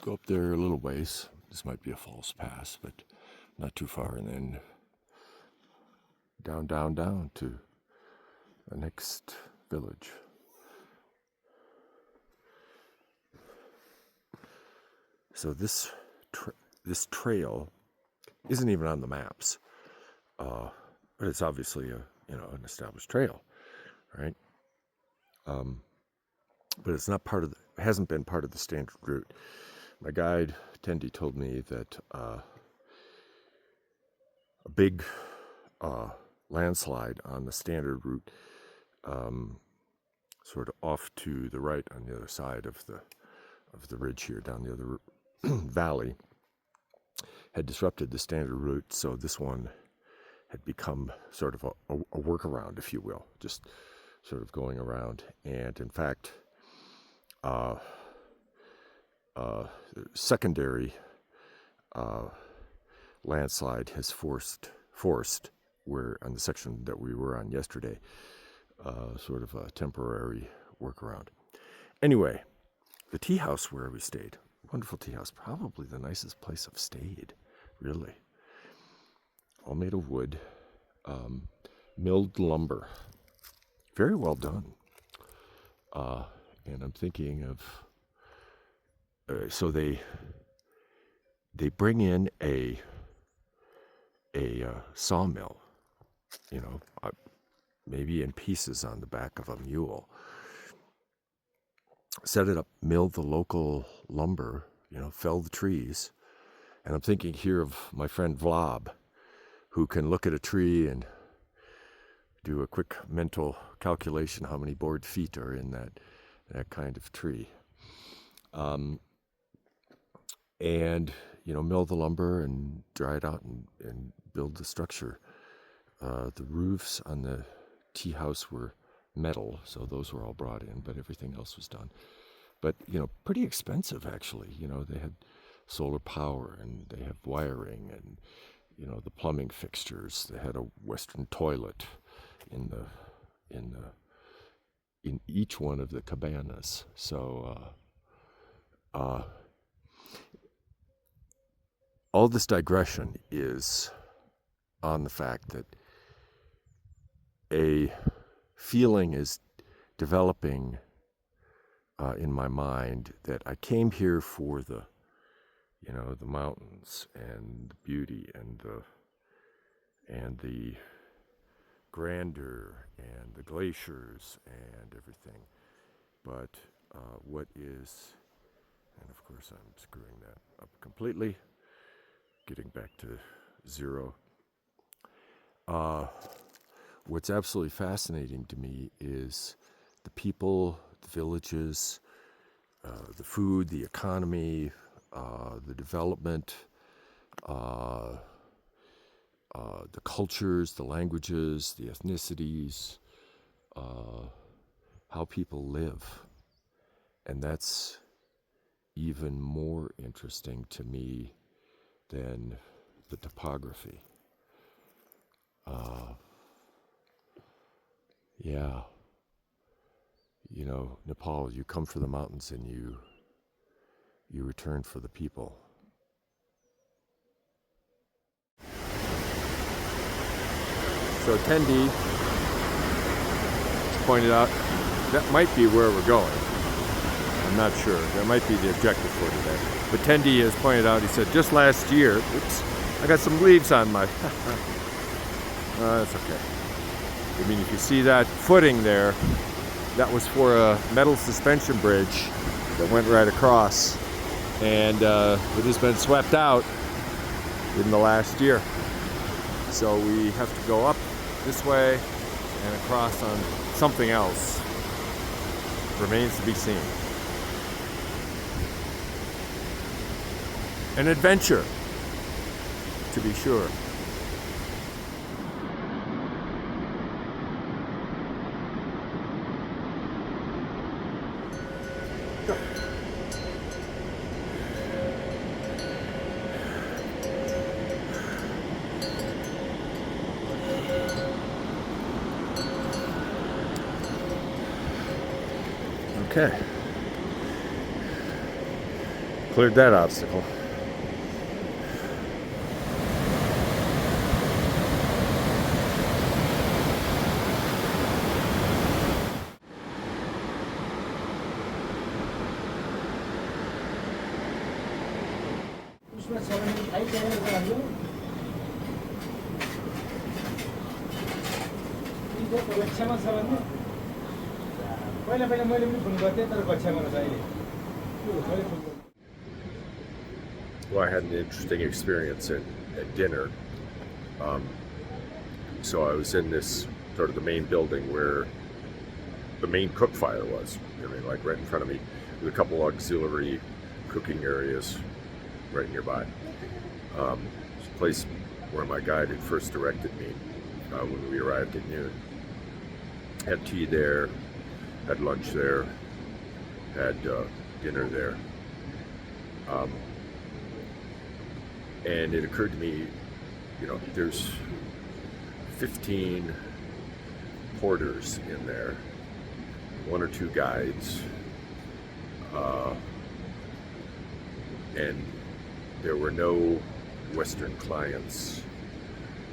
go up there a little ways. This might be a false pass, but not too far, and then down to the next village. So this trail isn't even on the maps, but it's obviously an established trail, right? But it's not hasn't been part of the standard route. My guide Tendi told me that a big landslide on the standard route, sort of off to the right on the other side of the ridge here, down the other valley, had disrupted the standard route. So this one had become sort of a workaround, if you will, just sort of going around. And in fact, secondary landslide has forced where on the section that we were on yesterday, sort of a temporary workaround. Anyway, the tea house where we stayed, wonderful tea house, probably the nicest place I've stayed, really. All made of wood, milled lumber, very well done. And I'm thinking of, so they bring in a sawmill, maybe in pieces on the back of a mule. Set it up, mill the local lumber, fell the trees. And I'm thinking here of my friend Vlab, who can look at a tree and do a quick mental calculation how many board feet are in that kind of tree. And mill the lumber and dry it out and build the structure. The roofs on the tea house were metal, so those were all brought in, but everything else was done. But, pretty expensive, actually. They had solar power, and they have wiring, and, the plumbing fixtures. They had a Western toilet in each one of the cabanas. So, all this digression is on the fact that a feeling is developing in my mind that I came here for the mountains and the beauty and the grandeur and the glaciers and everything. But what is, and of course I'm screwing that up completely, getting back to zero. What's absolutely fascinating to me is the people, the villages, the food, the economy, the development, the cultures, the languages, the ethnicities, how people live. And that's even more interesting to me than the topography. Yeah. Nepal, you come for the mountains and you return for the people. So Tendi pointed out that might be where we're going. I'm not sure. That might be the objective for today. But Tendi has pointed out, he said, just last year, oops, I got some leaves on my, that's okay. I mean, if you see that footing there, that was for a metal suspension bridge that went right across, and it has been swept out in the last year. So we have to go up this way and across on something else. Remains to be seen. An adventure, to be sure. Okay. Cleared that obstacle. कक्षामा छ भने पहिला पहिला मैले पनि phone गर्थेँ तर कक्षामा रहेछ अहिले Well, I had an interesting experience at dinner. So I was in this sort of the main building where the main cook fire was. I mean, like right in front of me, with a couple auxiliary cooking areas right nearby. It's a place where my guide had first directed me when we arrived at noon. Had tea there, had lunch there, had dinner there. And it occurred to me, you know, there's 15 porters in there, 1 or 2 guides, and there were no Western clients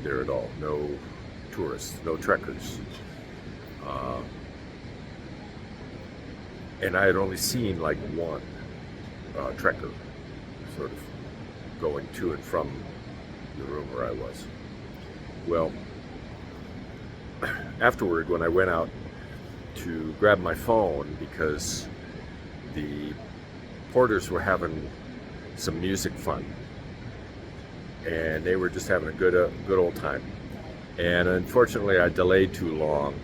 there at all, no tourists, no trekkers. And I had only seen like one trekker sort of going to and from the room where I was. Well, afterward, when I went out to grab my phone because the porters were having some music fun and they were just having a good old time. And unfortunately, I delayed too long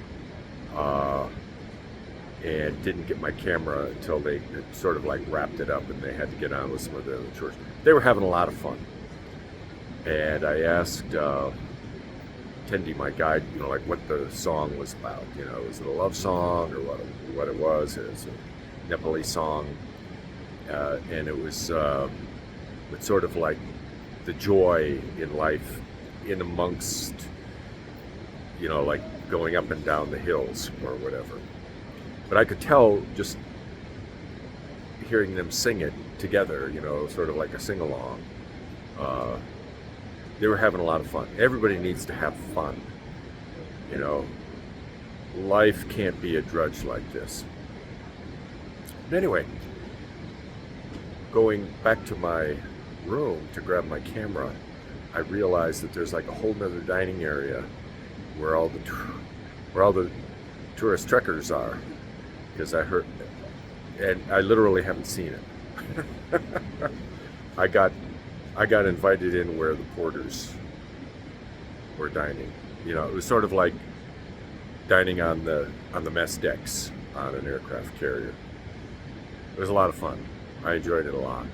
and didn't get my camera until they sort of like wrapped it up and they had to get on with some of the other tours. They were having a lot of fun. And I asked Tendi, my guide, you know, like what the song was about. You know, was it a love song or what it was? It was a Nepali song. And it was it's sort of like the joy in life in amongst, you know, like going up and down the hills or whatever. But I could tell just hearing them sing it together, you know, sort of like a sing-along. They were having a lot of fun. Everybody needs to have fun, you know. Life can't be a drudge like this. But anyway, going back to my room to grab my camera, I realized that there's like a whole nother dining area where all the tourist trekkers are, because I heard, and I literally haven't seen it. I got invited in where the porters were dining. You know, it was sort of like dining on the mess decks on an aircraft carrier. It was a lot of fun. I enjoyed it a lot.